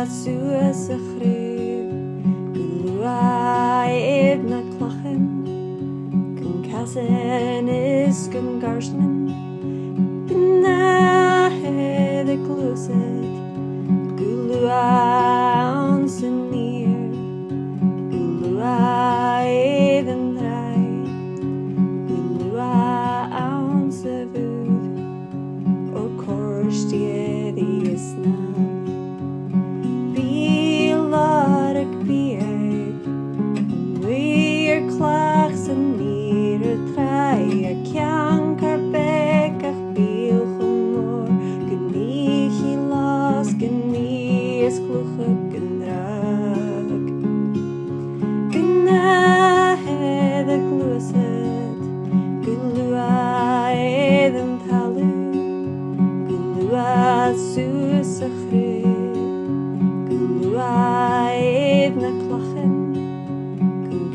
suas a chryf Gulua eb na clachan Gun casan is gun garsnan Gna he the gluset Gulua ons yn near Gulua eb yn rai Gulua ons a fwyd O'r cwrs dieddi ysnaf We'r clachs yn nir y trai a cian carbeg a'ch bil chwmwr Gynni chi los, gynni ysglwch y gyndrag Gynna hedd y glwysed Gylwa edd yn talw Gylwa sws a chryf Gylwa edd na clachan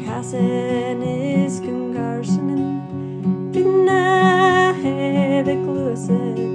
Casan is gun garsanan Gynna hedd y glwysed